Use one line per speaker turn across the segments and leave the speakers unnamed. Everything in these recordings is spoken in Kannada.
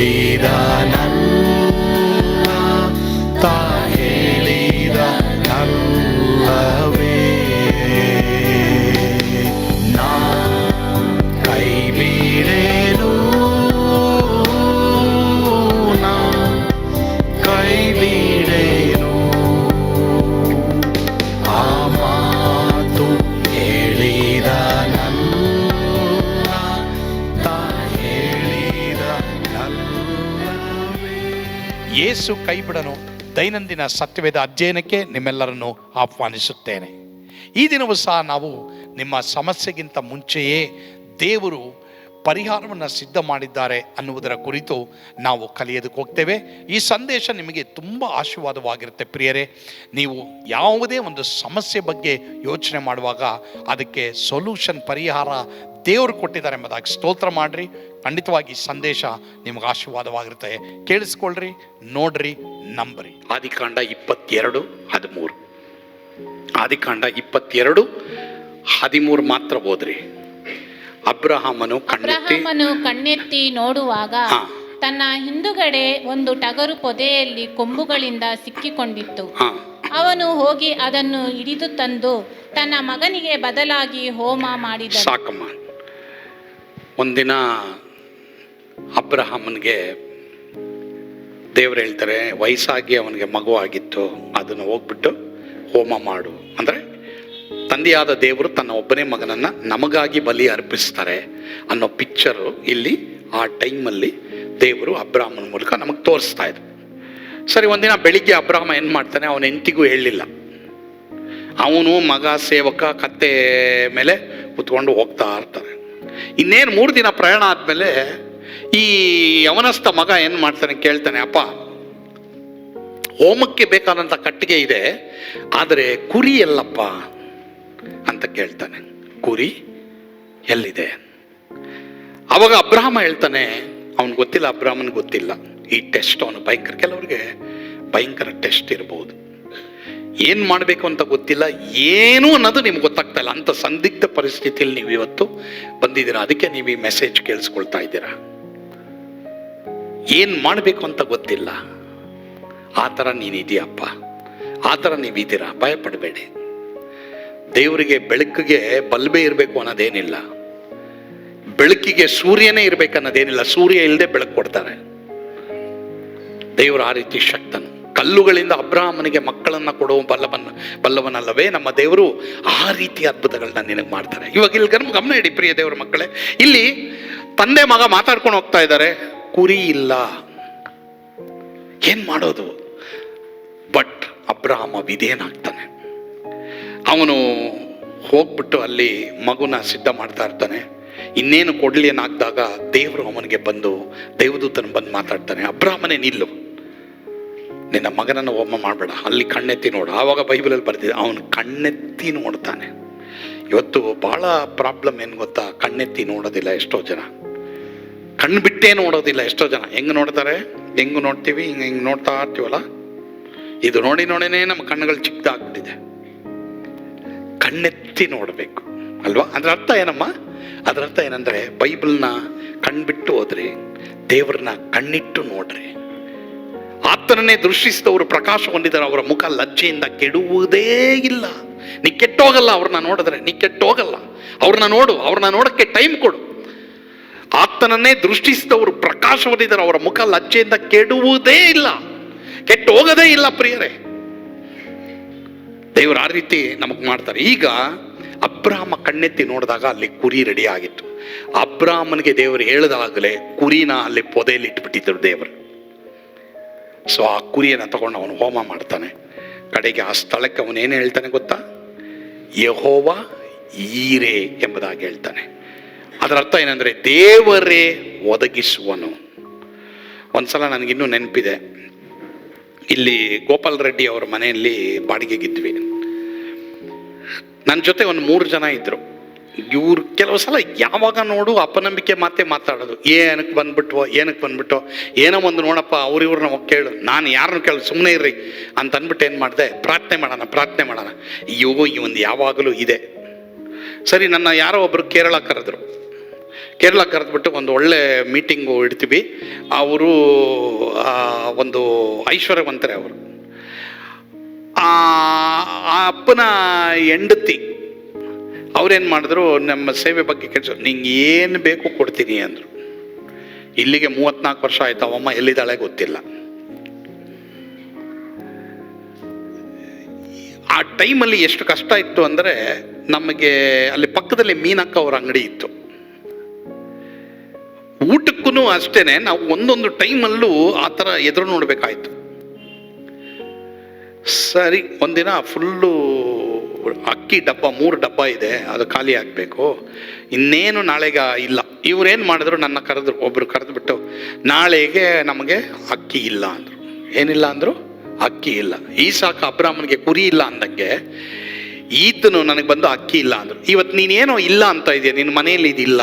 ಹೇಳಿದನಲ್ಲ, ತಾ ಹೇಳಿದನಲ್ಲವೇ, ನಾ ಕೈ ಬಿಡೇನು, ನಾ ಕೈ ಬಿಡೇನು. ಆ ಮಾತು ಹೇಳಿದನಲ್ಲ, ತಾ ಹೇಳಿದನಲ್ಲವೇ. ಯೇಸು ಕೈ ಬಿಡನು ದೈನಂದಿನ ಸತ್ಯವೇದ ಅಧ್ಯಯನಕ್ಕೆ ನಿಮ್ಮೆಲ್ಲರನ್ನು ಆಹ್ವಾನಿಸುತ್ತೇನೆ. ಈ ದಿನವೂ ಸಹ ನಾವು ನಿಮ್ಮ ಸಮಸ್ಯೆಗಿಂತ ಮುಂಚೆಯೇ ದೇವರು ಪರಿಹಾರವನ್ನು ಸಿದ್ಧ ಮಾಡಿದ್ದಾರೆ ಅನ್ನುವುದರ ಕುರಿತು ನಾವು ಕಲಿಯೋದಕ್ಕೆ ಹೋಗ್ತೇವೆ. ಈ ಸಂದೇಶ ನಿಮಗೆ ತುಂಬ ಆಶೀರ್ವಾದವಾಗಿರುತ್ತೆ ಪ್ರಿಯರೇ. ನೀವು ಯಾವುದೇ ಒಂದು ಸಮಸ್ಯೆ ಬಗ್ಗೆ ಯೋಚನೆ ಮಾಡುವಾಗ ಅದಕ್ಕೆ ಸೊಲ್ಯೂಷನ್, ಪರಿಹಾರ ದೇವರು ಕೊಟ್ಟಿದ್ದಾರೆ ಎಂಬುದಾಗಿ ಸ್ತೋತ್ರ ಮಾಡಿರಿ. ಖಂಡಿತವಾಗಿ ಸಂದೇಶ ನಿಮಗೆ ಆಶೀರ್ವಾದವಾಗಿರುತ್ತೆ. ಕೇಳಿಸ್ಕೊಳ್ರಿ, ನೋಡ್ರಿ, ನಂಬ್ರಿ. ಆದಿಕಾಂಡ 22:13. ಆದಿಕಾಂಡ 22:13 ಮಾತ್ರ ಓದ್ರಿ. ಅಬ್ರಹಾಮನು
ಕಣ್ಣೆತ್ತಿ ನೋಡುವಾಗ ತನ್ನ ಹಿಂದುಗಡೆ ಒಂದು ಟಗರು ಪೊದೆಯಲ್ಲಿ ಕೊಂಬುಗಳಿಂದ ಸಿಕ್ಕಿಕೊಂಡಿತ್ತು. ಅವನು ಹೋಗಿ ಅದನ್ನು ಹಿಡಿದು ತಂದು ತನ್ನ ಮಗನಿಗೆ ಬದಲಾಗಿ ಹೋಮ ಮಾಡಿದ.
ಸಾಕಮ್ಮ. ಒಂದಿನ ಅಬ್ರಹಾಮನಿಗೆ ದೇವರು ಹೇಳ್ತಾರೆ, ವಯಸ್ಸಾಗಿ ಅವನಿಗೆ ಮಗು ಆಗಿತ್ತು, ಅದನ್ನು ಹೋಗ್ಬಿಟ್ಟು ಹೋಮ ಮಾಡು. ಅಂದರೆ ತಂದೆಯಾದ ದೇವರು ತನ್ನ ಒಬ್ಬನೇ ಮಗನನ್ನು ನಮಗಾಗಿ ಬಲಿ ಅರ್ಪಿಸ್ತಾರೆ ಅನ್ನೋ ಪಿಕ್ಚರು ಇಲ್ಲಿ ಆ ಟೈಮಲ್ಲಿ ದೇವರು ಅಬ್ರಹಾಮನ ಮೂಲಕ ನಮಗೆ ತೋರಿಸ್ತಾ ಇದ್ರು. ಸರಿ, ಒಂದಿನ ಬೆಳಿಗ್ಗೆ ಅಬ್ರಹಾಮ ಏನು ಮಾಡ್ತಾನೆ, ಅವನ ಹೆಂಡತಿಗೂ ಹೇಳಲಿಲ್ಲ. ಅವನು ಮಗ ಸೇವಕ ಕತ್ತೆ ಮೇಲೆ ಕುತ್ಕೊಂಡು ಹೋಗ್ತಾ ಇರ್ತಾರೆ. ಇನ್ನೇನು 3 ದಿನ ಪ್ರಯಾಣ ಆದಮೇಲೆ ಈ ಯವನಸ್ಥ ಮಗ ಏನು ಮಾಡ್ತಾನೆ, ಕೇಳ್ತಾನೆ, ಅಪ್ಪ ಹೋಮಕ್ಕೆ ಬೇಕಾದಂಥ ಕಟ್ಟಿಗೆ ಇದೆ, ಆದರೆ ಕುರಿ ಎಲ್ಲಪ್ಪ ಅಂತ ಕೇಳ್ತಾನೆ. ಕುರಿ ಎಲ್ಲಿದೆ? ಅವಾಗ ಅಬ್ರಹಾಮ ಹೇಳ್ತಾನೆ, ಅವನು ಗೊತ್ತಿಲ್ಲ, ಅಬ್ರಹಾಮನಿಗೆ ಗೊತ್ತಿಲ್ಲ ಈ ಟೆಸ್ಟ್. ಅವನು ಭಯಂಕರ, ಕೆಲವರಿಗೆ ಭಯಂಕರ ಟೆಸ್ಟ್ ಇರ್ಬೋದು. ಏನು ಮಾಡಬೇಕು ಅಂತ ಗೊತ್ತಿಲ್ಲ, ಏನು ಅನ್ನೋದು ನಿಮ್ಗೆ ಗೊತ್ತಾಗ್ತಾ ಇಲ್ಲ. ಅಂಥ ಸಂದಿಗ್ಧ ಪರಿಸ್ಥಿತಿಯಲ್ಲಿ ನೀವು ಇವತ್ತು ಬಂದಿದ್ದೀರಾ. ಅದಕ್ಕೆ ನೀವು ಈ ಮೆಸೇಜ್ ಕೇಳಿಸ್ಕೊಳ್ತಾ ಇದ್ದೀರಾ. ಏನು ಮಾಡಬೇಕು ಅಂತ ಗೊತ್ತಿಲ್ಲ. ಆ ಥರ ನೀನಿದೆಯಪ್ಪ, ಆ ಥರ ನೀವಿದ್ದೀರಾ. ಭಯಪಡಬೇಡಿ. ದೇವರಿಗೆ ಬೆಳಕಿಗೆ ಬಲ್ಬೆ ಇರಬೇಕು ಅನ್ನೋದೇನಿಲ್ಲ, ಬೆಳಕಿಗೆ ಸೂರ್ಯನೇ ಇರಬೇಕು ಅನ್ನೋದೇನಿಲ್ಲ. ಸೂರ್ಯ ಇಲ್ಲದೆ ಬೆಳಕು ಕೊಡ್ತಾರೆ ದೇವರು. ಆ ರೀತಿ ಶಕ್ತನು. ಕಲ್ಲುಗಳಿಂದ ಅಬ್ರಹಾಮನಿಗೆ ಮಕ್ಕಳನ್ನು ಕೊಡುವ ಬಲ್ಲವನಲ್ಲವೇ ನಮ್ಮ ದೇವರು. ಆ ರೀತಿ ಅದ್ಭುತಗಳನ್ನ ನಿನಗೆ ಮಾಡ್ತಾರೆ. ಇವಾಗ ಇಲ್ಲಿ ಗಮನ ಇಡಿ ಪ್ರಿಯ ದೇವರ ಮಕ್ಕಳೇ. ಇಲ್ಲಿ ತಂದೆ ಮಗ ಮಾತಾಡ್ಕೊಂಡು ಹೋಗ್ತಾ ಇದ್ದಾರೆ, ಕುರಿ ಇಲ್ಲ, ಏನ್ ಮಾಡೋದು? ಬಟ್ ಅಬ್ರಹಾಮ ವಿಧೇಯನಾಗ್ತಾನೆ. ಅವನು ಹೋಗ್ಬಿಟ್ಟು ಅಲ್ಲಿ ಮಗುನ ಸಿದ್ಧ ಮಾಡ್ತಾ ಇರ್ತಾನೆ. ಇನ್ನೇನು ಕೊಡ್ಲಿ ಏನಾಗ್ದಾಗ ದೇವರು ಅವನಿಗೆ ಬಂದು, ದೇವದೂತನ ಬಂದು ಮಾತಾಡ್ತಾನೆ, ಅಬ್ರಹಾಮನೇ ನಿಲ್ಲು, ನಿನ್ನ ಮಗನನ್ನು ಹೋಮ ಮಾಡಬೇಡ, ಅಲ್ಲಿ ಕಣ್ಣೆತ್ತಿ ನೋಡು. ಆವಾಗ ಬೈಬಲಲ್ಲಿ ಬರ್ತಿದೆ, ಅವನು ಕಣ್ಣೆತ್ತಿ ನೋಡ್ತಾನೆ. ಇವತ್ತು ಬಹಳ ಪ್ರಾಬ್ಲಮ್ ಏನು ಗೊತ್ತಾ, ಕಣ್ಣೆತ್ತಿ ನೋಡೋದಿಲ್ಲ ಎಷ್ಟೋ ಜನ, ಕಣ್ಣು ಬಿಟ್ಟೇ ನೋಡೋದಿಲ್ಲ ಎಷ್ಟೋ ಜನ. ಹೆಂಗೆ ನೋಡ್ತಾರೆ, ಹೆಂಗೆ ನೋಡ್ತೀವಿ, ಹಿಂಗೆ ನೋಡ್ತಾ ಇರ್ತೀವಲ್ಲ, ಇದು ನೋಡಿ ನೋಡಿನೇ ನಮ್ಮ ಕಣ್ಣುಗಳು ಚಿಕ್ಕದಾಗ್ಬಿಟ್ಟಿದೆ. ಕಣ್ಣೆತ್ತಿ ನೋಡಬೇಕು ಅಲ್ವಾ? ಅದರ ಅರ್ಥ ಏನಮ್ಮ? ಅದರ ಅರ್ಥ ಏನಂದ್ರೆ, ಬೈಬಲ್ನ ಕಣ್ಬಿಟ್ಟು ಹೋದ್ರಿ, ದೇವ್ರನ್ನ ಕಣ್ಣಿಟ್ಟು ನೋಡ್ರಿ. ಆತನನ್ನೇ ದೃಷ್ಟಿಸಿದವರು ಪ್ರಕಾಶ ಹೊಂದಿದ್ದಾರೆ, ಅವರ ಮುಖ ಲಜ್ಜೆಯಿಂದ ಕೆಡುವುದೇ ಇಲ್ಲ. ನೀ ಕೆಟ್ಟೋಗಲ್ಲ ಅವ್ರನ್ನ ನೋಡಿದ್ರೆ, ನೀ ಕೆಟ್ಟೋಗಲ್ಲ. ಅವ್ರನ್ನ ನೋಡು, ಅವ್ರನ್ನ ನೋಡಕ್ಕೆ ಟೈಮ್ ಕೊಡು. ಆತನನ್ನೇ ದೃಷ್ಟಿಸಿದವರು ಪ್ರಕಾಶ ಹೊಂದಿದ್ದಾರೆ, ಅವರ ಮುಖ ಲಜ್ಜೆಯಿಂದ ಕೆಡುವುದೇ ಇಲ್ಲ, ಕೆಟ್ಟು ಹೋಗದೇ ಇಲ್ಲ ಪ್ರಿಯರೇ. ದೇವರು ಆ ರೀತಿ ನಮಗ್ ಮಾಡ್ತಾರೆ. ಈಗ ಅಬ್ರಹಾಮ ಕಣ್ಣೆತ್ತಿ ನೋಡಿದಾಗ ಅಲ್ಲಿ ಕುರಿ ರೆಡಿ ಆಗಿತ್ತು. ಅಬ್ರಹಾಮನಿಗೆ ದೇವರು ಹೇಳಿದಾಗಲೇ ಕುರಿನ ಅಲ್ಲಿ ಪೊದೆಯಲ್ಲಿ ಇಟ್ಬಿಟ್ಟಿದ್ರು ದೇವರು. ಸೊ ಆ ಕುರಿಯನ್ನು ತಗೊಂಡು ಅವನು ಹೋಮ ಮಾಡ್ತಾನೆ. ಕಡೆಗೆ ಆ ಸ್ಥಳಕ್ಕೆ ಅವನು ಏನು ಹೇಳ್ತಾನೆ ಗೊತ್ತಾ? ಯೆಹೋವ ಈರೆ ಎಂಬುದಾಗಿ ಹೇಳ್ತಾನೆ. ಅದರ ಅರ್ಥ ಏನಂದ್ರೆ, ದೇವರೇ ಒದಗಿಸುವನು. ಒಂದ್ಸಲ ನನಗಿನ್ನೂ ನೆನಪಿದೆ, ಇಲ್ಲಿ ಗೋಪಾಲ್ ರೆಡ್ಡಿ ಅವರ ಮನೆಯಲ್ಲಿ ಬಾಡಿಗೆಗಿದ್ವಿ. ನನ್ನ ಜೊತೆ ಒಂದು 3 ಜನ ಇದ್ರು. ಇವ್ರು ಕೆಲವು ಸಲ ಯಾವಾಗ ನೋಡು ಅಪನಂಬಿಕೆ ಮಾತೇ ಮಾತಾಡೋದು. ಏನಕ್ಕೆ ಬಂದ್ಬಿಟ್ಟು ಏನೋ ಒಂದು ನೋಡಪ್ಪ, ಅವ್ರಿವ್ರನ್ನ ಕೇಳು, ನಾನು ಯಾರನ್ನು ಕೇಳು, ಸುಮ್ಮನೆ ಇರ್ರಿ ಅಂತ ಅಂದ್ಬಿಟ್ಟು ಏನು ಮಾಡಿದೆ, ಪ್ರಾರ್ಥನೆ ಮಾಡೋಣ. ಅಯ್ಯೋ, ಈ ಒಂದು ಯಾವಾಗಲೂ ಇದೆ. ಸರಿ, ನನ್ನ ಯಾರೋ ಒಬ್ಬರು ಕೇರಳ ಕರೆದ್ರು. ಕೇರಳ ಕರೆದ್ಬಿಟ್ಟು ಒಂದು ಒಳ್ಳೆ ಮೀಟಿಂಗು ಇಡ್ತೀವಿ. ಅವರು ಒಂದು ಐಶ್ವರ್ಯವಂತರೇ ಅವರು. ಆ ಅಪ್ಪನ ಹೆಂಡತಿ ಅವ್ರೇನು ಮಾಡಿದ್ರು, ನಮ್ಮ ಸೇವೆ ಬಗ್ಗೆ ಕೆಲಸ, ನಿಂಗೆ ಏನು ಬೇಕು ಕೊಡ್ತೀನಿ ಅಂದರು. ಇಲ್ಲಿಗೆ 34 ವರ್ಷ ಆಯ್ತು. ಅವಮ್ಮ ಎಲ್ಲಿದ್ದಾಳೆ ಗೊತ್ತಿಲ್ಲ. ಆ ಟೈಮಲ್ಲಿ ಎಷ್ಟು ಕಷ್ಟ ಇತ್ತು ಅಂದರೆ, ನಮಗೆ ಅಲ್ಲಿ ಪಕ್ಕದಲ್ಲಿ ಮೀನಕ್ಕ ಅವ್ರ ಅಂಗಡಿ ಇತ್ತು. ಊಟಕ್ಕೂ ಅಷ್ಟೇನೆ, ನಾವು ಒಂದೊಂದು ಟೈಮಲ್ಲೂ ಆ ಥರ ಎದುರು ನೋಡಬೇಕಾಯ್ತು. ಸರಿ, ಒಂದಿನ ಫುಲ್ಲು ಅಕ್ಕಿ ಡಬ್ಬ 3 ಡಬ್ಬ ಇದೆ, ಅದು ಖಾಲಿ ಆಗಬೇಕು, ಇನ್ನೇನು ನಾಳೆಗೆ ಇಲ್ಲ. ಇವ್ರೇನು ಮಾಡಿದ್ರು, ನನ್ನ ಕರೆದ್ರು, ಒಬ್ಬರು ಕರೆದುಬಿಟ್ಟು, ನಾಳೆಗೆ ನಮಗೆ ಅಕ್ಕಿ ಇಲ್ಲ ಅಂದರು. ಏನಿಲ್ಲ ಅಂದರು? ಅಕ್ಕಿ ಇಲ್ಲ. ಈಸಾಕ ಅಬ್ರಾಮನಿಗೆ ಕುರಿ ಇಲ್ಲ ಅಂದಂಗೆ ಈತನು ನನಗೆ ಬಂದು ಅಕ್ಕಿ ಇಲ್ಲ ಅಂದರು. ಇವತ್ತು ನೀನೇನೋ ಇಲ್ಲ ಅಂತ ಇದೆಯಾ, ನಿನ್ನ ಮನೆಯಲ್ಲಿ ಇದಿಲ್ಲ,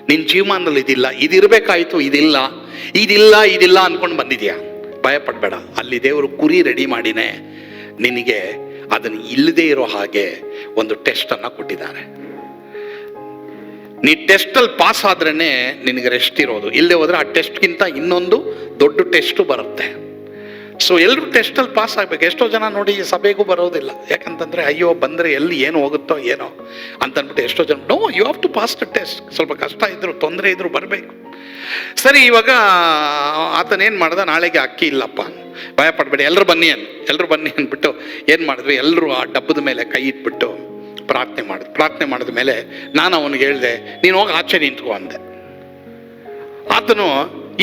ನಿನ್ನ ಜೀವಮಾನದಲ್ಲಿ ಇದಿಲ್ಲ, ಇದಿರಬೇಕಾಯ್ತು, ಇದಿಲ್ಲ ಇದಿಲ್ಲ ಇದಿಲ್ಲ ಅಂದ್ಕೊಂಡು ಬಂದಿದ್ಯಾ, ಭಯಪಡಬೇಡ. ಅಲ್ಲಿ ದೇವರು ಕುರಿ ರೆಡಿ ಮಾಡಿನೇ ನಿನಗೆ ಅದನ್ನು ಇಲ್ಲದೇ ಇರೋ ಹಾಗೆ ಒಂದು ಟೆಸ್ಟನ್ನು ಕೊಟ್ಟಿದ್ದಾರೆ. ನೀ ಟೆಸ್ಟಲ್ಲಿ ಪಾಸ್ ಆದ್ರೇ ನಿನಗೆ ರೆಸ್ಟ್ ಇರೋದು. ಇಲ್ಲದೆ ಹೋದರೆ ಆ ಟೆಸ್ಟ್ಗಿಂತ ಇನ್ನೊಂದು ದೊಡ್ಡ ಟೆಸ್ಟು ಬರುತ್ತೆ. ಸೊ ಎಲ್ಲರೂ ಟೆಸ್ಟಲ್ಲಿ ಪಾಸ್ ಆಗಬೇಕು. ಎಷ್ಟೋ ಜನ ನೋಡಿ ಸಭೆಗೂ ಬರೋದಿಲ್ಲ, ಯಾಕಂತಂದರೆ ಅಯ್ಯೋ ಬಂದರೆ ಎಲ್ಲಿ ಏನು ಹೋಗುತ್ತೋ ಏನೋ ಅಂತಂದ್ಬಿಟ್ಟು ಎಷ್ಟೋ ಜನ, no, you have to pass the test. ಸ್ವಲ್ಪ ಕಷ್ಟ ಇದ್ದರೂ ತೊಂದರೆ ಇದ್ದರೂ ಬರಬೇಕು. ಸರಿ, ಇವಾಗ ಆತನೇನು ಮಾಡ್ದ, ನಾಳೆಗೆ ಅಕ್ಕಿ ಇಲ್ಲಪ್ಪ, ಭಯ ಪಡಬೇಡಿ, ಎಲ್ಲರೂ ಬನ್ನಿ ಅಂದ್ಬಿಟ್ಟು ಏನು ಮಾಡಿದ್ವಿ, ಎಲ್ಲರೂ ಆ ಡಬ್ಬದ ಮೇಲೆ ಕೈ ಇಟ್ಬಿಟ್ಟು ಪ್ರಾರ್ಥನೆ ಮಾಡಿದ ಮೇಲೆ ನಾನು ಅವನಿಗೆ ಹೇಳಿದೆ, ನೀನು ಹೋಗಿ ಆಚೆ ನಿಂತ್ಕೊ ಅಂದೆ. ಆತನು,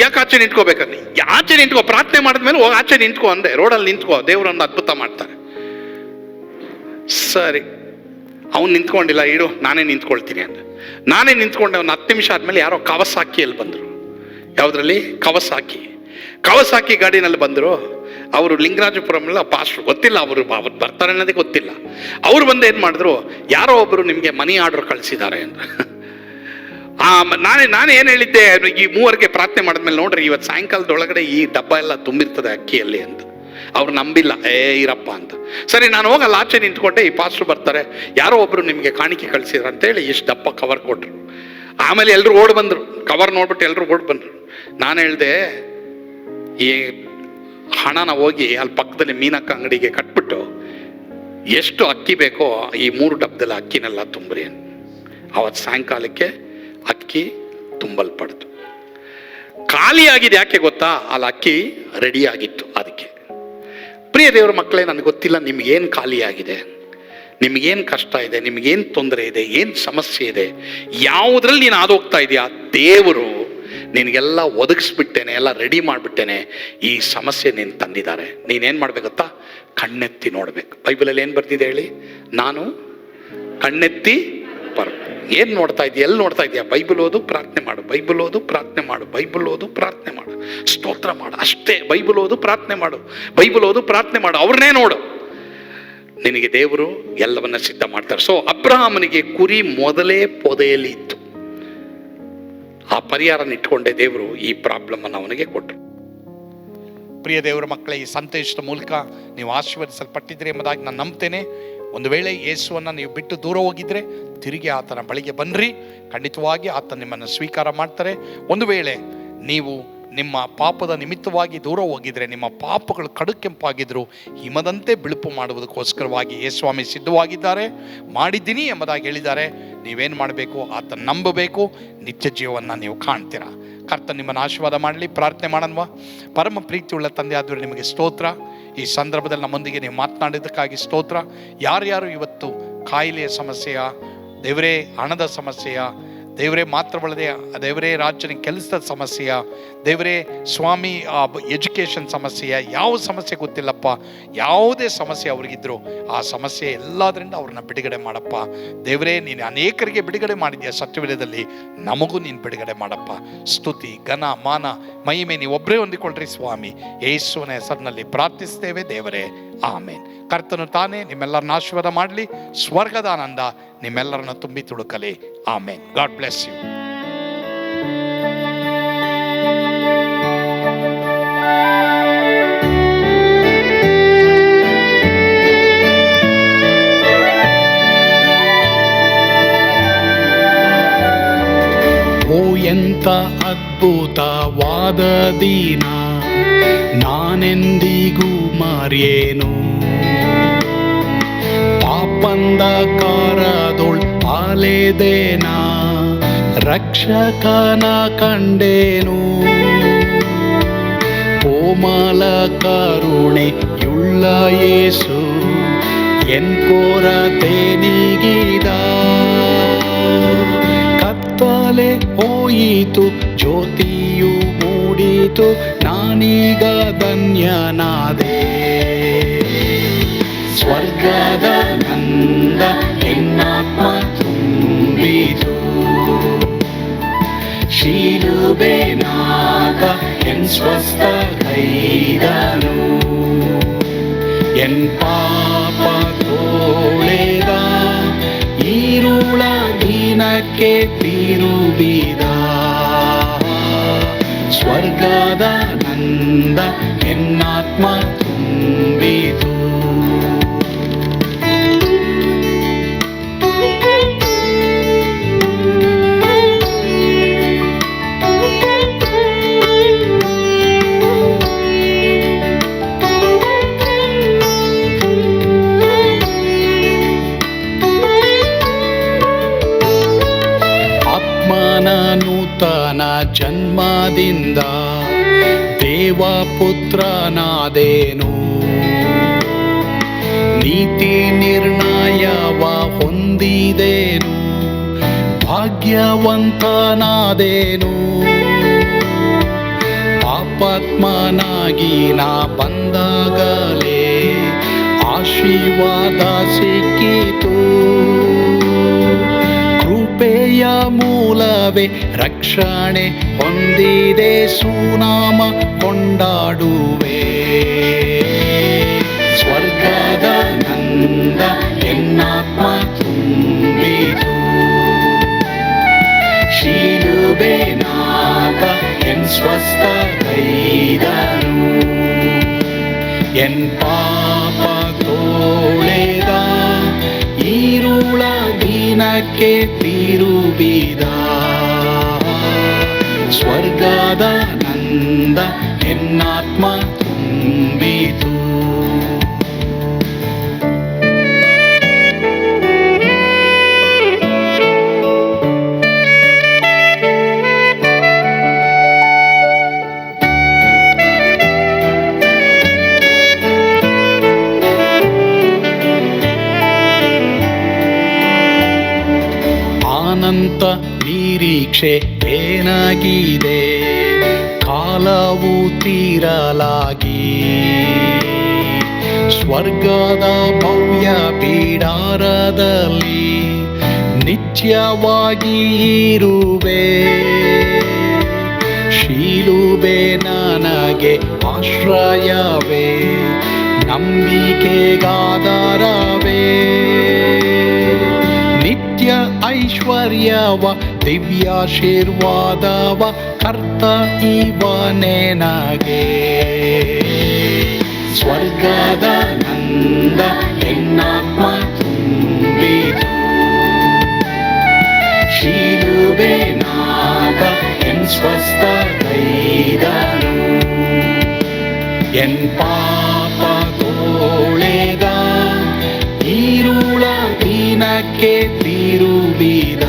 ಯಾಕೆ ಆಚೆ ನಿಂತ್ಕೋಬೇಕಂದ್ರೆ, ಆಚೆ ನಿಂತ್ಕೋ, ಪ್ರಾರ್ಥನೆ ಮಾಡಿದ್ಮೇಲೆ ಹೋಗಿ ಆಚೆ ನಿಂತ್ಕೋ ಅಂದೆ. ರೋಡಲ್ಲಿ ನಿಂತ್ಕೋ, ದೇವರನ್ನು ಅದ್ಭುತ ಮಾಡ್ತಾರೆ. ಸರಿ, ಅವ್ನು ನಿಂತ್ಕೊಂಡಿಲ್ಲ, ಇಡು ನಾನೇ ನಿಂತ್ಕೊಳ್ತೀನಿ ಅಂತ. ನಾನೇ ನಿಂತ್ಕೊಂಡೆ. ಒಂದು 10 ನಿಮಿಷ ಆದಮೇಲೆ ಯಾರೋ ಕವಸಾಕಿಯಲ್ಲಿ ಬಂದರು. ಯಾವುದರಲ್ಲಿ? ಕವಸಾಕಿ ಗಾಡಿನಲ್ಲಿ ಬಂದರು. ಅವರು ಲಿಂಗರಾಜಪುರಮಲ್ಲ ಪಾಸ್ಟ್ರು, ಗೊತ್ತಿಲ್ಲ ಅವರು ಬರ್ತಾರೆ ಅನ್ನೋದೇ ಗೊತ್ತಿಲ್ಲ. ಅವ್ರು ಬಂದು ಏನು ಮಾಡಿದ್ರು, ಯಾರೋ ಒಬ್ಬರು ನಿಮಗೆ ಮನಿ ಆರ್ಡರ್ ಕಳಿಸಿದ್ದಾರೆ ಅಂತ. ನಾನು ಏನು ಹೇಳಿದ್ದೆ, ಈ 3 ಪ್ರಾರ್ಥನೆ ಮಾಡಿದ್ಮೇಲೆ ನೋಡ್ರಿ, ಇವತ್ತು ಸಾಯಂಕಾಲದೊಳಗಡೆ ಈ ಡಬ್ಬ ಎಲ್ಲ ತುಂಬಿರ್ತದೆ ಅಕ್ಕಿಯಲ್ಲಿ ಅಂತ. ಅವ್ರು ನಂಬಿಲ್ಲ, ಇರಪ್ಪ ಅಂತ. ಸರಿ, ನಾನು ಹೋಗಲ್ಲ, ಆಚೆ ನಿಂತ್ಕೊಂಡೆ. ಈ ಪಾಸ್ಟ್ರು ಬರ್ತಾರೆ, ಯಾರೋ ಒಬ್ಬರು ನಿಮಗೆ ಕಾಣಿಕೆ ಕಳಿಸಿದ್ರು ಅಂತೇಳಿ ಇಷ್ಟು ಡಬ್ಬ ಕವರ್ ಕೊಟ್ಟರು. ಆಮೇಲೆ ಎಲ್ಲರೂ ಓಡ್ ಬಂದರು, ಕವರ್ ನೋಡ್ಬಿಟ್ಟು ಎಲ್ಲರೂ ಓಡ್ ಬಂದರು. ನಾನು ಹೇಳಿದೆ, ಈ ಹಣನ ಹೋಗಿ ಅಲ್ಲಿ ಪಕ್ಕದಲ್ಲಿ ಮೀನಕ್ಕ ಅಂಗಡಿಗೆ ಕಟ್ಬಿಟ್ಟು ಎಷ್ಟು ಅಕ್ಕಿ ಬೇಕೋ ಈ 3 ಡಬ್ಬದಲ್ಲಿ ಅಕ್ಕಿನೆಲ್ಲ ತುಂಬ್ರಿ. ಅವತ್ತು ಸಾಯಂಕಾಲಕ್ಕೆ ಅಕ್ಕಿ ತುಂಬಲ್ಪಡ್ತು. ಖಾಲಿ ಆಗಿದೆ. ಯಾಕೆ ಗೊತ್ತಾ? ಅಲ್ಲಿ ಅಕ್ಕಿ ರೆಡಿ ಆಗಿತ್ತು. ಅದಕ್ಕೆ ಪ್ರಿಯ ದೇವರ ಮಕ್ಕಳೇ, ನನಗೆ ಗೊತ್ತಿಲ್ಲ ನಿಮಗೇನು ಖಾಲಿ ಆಗಿದೆ, ನಿಮಗೇನು ಕಷ್ಟ ಇದೆ, ನಿಮಗೇನು ತೊಂದರೆ ಇದೆ, ಏನು ಸಮಸ್ಯೆ ಇದೆ, ಯಾವುದ್ರಲ್ಲಿ ನೀನು ಆದೋಗ್ತಾ ಇದೆಯಾ, ದೇವರು ನಿನಗೆಲ್ಲ ಒದಗಿಸ್ಬಿಟ್ಟೇನೆ, ಎಲ್ಲ ರೆಡಿ ಮಾಡಿಬಿಟ್ಟೇನೆ. ಈ ಸಮಸ್ಯೆ ನೀನು ತಂದಿದ್ದಾರೆ. ನೀನೇನು ಮಾಡ್ಬೇಕು ಗೊತ್ತಾ? ಕಣ್ಣೆತ್ತಿ ನೋಡ್ಬೇಕು. ಬೈಬಲಲ್ಲಿ ಏನು ಬರ್ತಿದೆ ಹೇಳಿ? ನಾನು ಕಣ್ಣೆತ್ತಿ ಏನು ನೋಡ್ತಾ ಇದೆಯಾ, ಎಲ್ಲಿ ನೋಡ್ತಾ ಇದೆಯಾ? ಬೈಬಲ್ ಓದು, ಪ್ರಾರ್ಥನೆ ಮಾಡು, ಬೈಬಲ್ ಓದು, ಪ್ರಾರ್ಥನೆ ಮಾಡು, ಬೈಬಲ್ ಓದು, ಪ್ರಾರ್ಥನೆ ಮಾಡು, ಸ್ತೋತ್ರ ಮಾಡು, ಅಷ್ಟೇ. ಬೈಬಲ್ ಓದು, ಪ್ರಾರ್ಥನೆ ಮಾಡು, ಬೈಬಲ್ ಓದು, ಪ್ರಾರ್ಥನೆ ಮಾಡು, ಅವ್ರನ್ನೇ ನೋಡು. ನಿನಗೆ ದೇವರು ಎಲ್ಲವನ್ನ ಸಿದ್ಧ ಮಾಡ್ತಾರೆ. ಸೊ ಅಬ್ರಹಾಮನಿಗೆ ಕುರಿ ಮೊದಲೇ ಪೊದೆಯಲ್ಲಿ ಇತ್ತು. ಆ ಪರಿಹಾರನ ಇಟ್ಕೊಂಡೇ ದೇವರು ಈ ಪ್ರಾಬ್ಲಮ್ ಅನ್ನು ಅವನಿಗೆ ಕೊಟ್ಟರು. ಪ್ರಿಯ ದೇವರ ಮಕ್ಕಳೇ, ಈ ಸಂದೇಶದ ಮೂಲಕ ನೀವು ಆಶೀರ್ವದಿಸಲ್ಪಟ್ಟಿದ್ದೀರಿ ಎಂಬುದಾಗಿ ನಾನು ನಂಬ್ತೇನೆ. ಒಂದು ವೇಳೆ ಯೇಸುವನ್ನು ನೀವು ಬಿಟ್ಟು ದೂರ ಹೋಗಿದ್ರೆ ತಿರುಗಿ ಆತನ ಬಳಿಗೆ ಬನ್ನಿರಿ. ಖಂಡಿತವಾಗಿ ಆತ ನಿಮ್ಮನ್ನು ಸ್ವೀಕಾರ ಮಾಡ್ತಾರೆ. ಒಂದು ವೇಳೆ ನೀವು ನಿಮ್ಮ ಪಾಪದ ನಿಮಿತ್ತವಾಗಿ ದೂರ ಹೋಗಿದ್ರೆ, ನಿಮ್ಮ ಪಾಪಗಳು ಕಡುಕೆಂಪಾಗಿದ್ರು ಹಿಮದಂತೆ ಬಿಳುಪು ಮಾಡುವುದಕ್ಕೋಸ್ಕರವಾಗಿ ಯೇಸುಸ್ವಾಮಿ ಸಿದ್ಧವಾಗಿದ್ದಾರೆ, ಮಾಡಿದ್ದೀನಿ ಎಂಬುದಾಗಿ ಹೇಳಿದ್ದಾರೆ. ನೀವೇನು ಮಾಡಬೇಕು? ಆತ ನಂಬಬೇಕು, ನಿತ್ಯ ಜೀವವನ್ನು ನೀವು ಕಾಣ್ತೀರಾ. ಕರ್ತ ನಿಮ್ಮನ್ನು ಆಶೀರ್ವಾದ ಮಾಡಲಿ. ಪ್ರಾರ್ಥನೆ ಮಾಡೋಣವಾ? ಪರಮ ಪ್ರೀತಿಯುಳ್ಳ ತಂದೆ ಆದರೂ ನಿಮಗೆ ಸ್ತೋತ್ರ. ಈ ಸಂದರ್ಭದಲ್ಲಿ ನಮ್ಮೊಂದಿಗೆ ನೀವು ಮಾತನಾಡಿದ್ದಕ್ಕಾಗಿ ಸ್ತೋತ್ರ. ಯಾರ್ಯಾರು ಇವತ್ತು ಕಾಯಿಲೆಯ ಸಮಸ್ಯೆಯ, ದೇವರೇ ಹಣದ ಸಮಸ್ಯೆಯ, ದೇವರೇ ಮಾತ್ರವಲ್ಲದೆ ದೇವರೇ ರಾಜ್ಯನ ಕೆಲಸದ ಸಮಸ್ಯೆಯ, ದೇವರೇ ಸ್ವಾಮಿ ಎಜುಕೇಷನ್ ಸಮಸ್ಯೆಯ, ಯಾವ ಸಮಸ್ಯೆ ಗೊತ್ತಿಲ್ಲಪ್ಪ, ಯಾವುದೇ ಸಮಸ್ಯೆ ಅವ್ರಿಗಿದ್ರು ಆ ಸಮಸ್ಯೆ ಎಲ್ಲದರಿಂದ ಅವ್ರನ್ನ ಬಿಡುಗಡೆ ಮಾಡಪ್ಪ. ದೇವರೇ ನೀನು ಅನೇಕರಿಗೆ ಬಿಡುಗಡೆ ಮಾಡಿದ್ಯಾ ಸತ್ಯವೇದದಲ್ಲಿ, ನಮಗೂ ನೀನು ಬಿಡುಗಡೆ ಮಾಡಪ್ಪ. ಸ್ತುತಿ ಘನ ಮಾನ ಮಹಿಮೆ ನೀವು ಒಬ್ಬರೇ ಹೊಂದಿಕೊಳ್ಳ್ರಿ ಸ್ವಾಮಿ. ಯೇಸುವಿನ ಹೆಸರಿನಲ್ಲಿ ಪ್ರಾರ್ಥಿಸ್ತೇವೆ ದೇವರೇ, ಆಮೇನ್. ಕರ್ತನು ತಾನೇ ನಿಮ್ಮೆಲ್ಲರನ್ನ ಆಶೀರ್ವಾದ ಮಾಡಲಿ. ಸ್ವರ್ಗದ ಆನಂದ ನಿಮ್ಮೆಲ್ಲರನ್ನ ತುಂಬಿ ತುಳುಕಲಿ. Amen. God bless you.
Oh ಇಂಥ ಅದ್ಭುತವಾದ ದಿನ ನಾನೆಂದಿಗೂ ಮರೆಯೇನು. ಪಾಪಂಧಕಾರದೊಳ್ ಅಲೆದೇನ ರಕ್ಷಕನ ಕಂಡೇನು. ಕೋಮಲ ಕರುಣೆಯುಳ್ಳ ಯೇಸು ಎನ್ ಕೊರತೆ ನೀಗಿದ. ಕತ್ತಲೆ ಹೋಯಿತು ಜ್ಯೋತಿಯು ಮೂಡಿತು, ನಾನೀಗ ಧನ್ಯನಾದೆ. ಸ್ವರ್ಗದ ನಂದ ಎನ್ನಾತ್ಮ ತುಂಬಿತು, ಶಿಲುಬೆನಾಗ ಎನ್ ಸ್ವಸ್ಥ ಕೈದನು. ಎನ್ ಪಾಪ ತೋಳೆದ ಈರುಳ ದಿನಕ್ಕೆ ತಿರುಗಿದ. ಸ್ವರ್ಗದ ನಂದ ಎನ್ನಾತ್ಮ ತುಂಬಿತು. ನೂತನ ಜನ್ಮದಿಂದ ದೇವಪುತ್ರನಾದೇನು. ನೀತಿ ನಿರ್ಣಯವ ಹೊಂದಿದೇನು, ಭಾಗ್ಯವಂತನಾದೇನು. ಪಾಪಾತ್ಮನಾಗಿ ನಾ ಬಂದಾಗಲೇ ಆಶೀರ್ವಾದ ಸಿಕ್ಕಿತು. ಕೃಪೆಯ ಮೂಲವೇ ರಕ್ಷಣೆ ಹೊಂದಿದೆ, ಸುನಾಮ ಕೊಂಡಾಡುವೆ. ಸ್ವರ್ಗದ ನಂದ ಎನ್ನಾತ್ಮ ತುಂಬಿತು, ಶಿಲುಬೆನಾಗ ಎನ್ ಸ್ವಸ್ಥ ಕೈದನು. ಎನ್ ಪಾಪ ತೋಳೆದ ಈರುಳ ದಿನಕ್ಕೆ ತಿರುಗಿದ. ಸ್ವರ್ಗದ ನಂದ ಎನ್ನಾತ್ಮ ತುಂಬಿತು. ಅನಂತ ನಿರೀಕ್ಷೆ ಏನಾಗಿದೆ, ಕಾಲವು ತೀರಲಾಗಿ. ಸ್ವರ್ಗದ ಭವ್ಯ ಬಿಡಾರದಲ್ಲಿ ನಿತ್ಯವಾಗಿ ಇರುವೆ. ಶಿಲುಬೆ ನನಗೆ ಆಶ್ರಯವೇ, ನಂಬಿಕೆಗಾಧಾರವೇ. ನಿತ್ಯ ಐಶ್ವರ್ಯವ ದಿವ್ಯಾಶೀರ್ವಾದವ ಕರ್ತ ಇವನೇ ನಗೆ. ಸ್ವರ್ಗದ ನಂದ ಎನ್ನಾತ್ಮ ತುಂಬಿತು, ಶಿಲುಬೆನಾಗ ಎನ್ ಸ್ವಸ್ಥ ಕೈದನು. ಎನ್ ಪಾಪ ತೋಳೆದ ಈರುಳ ದಿನಕ್ಕೆ ತಿರುಗಿದ.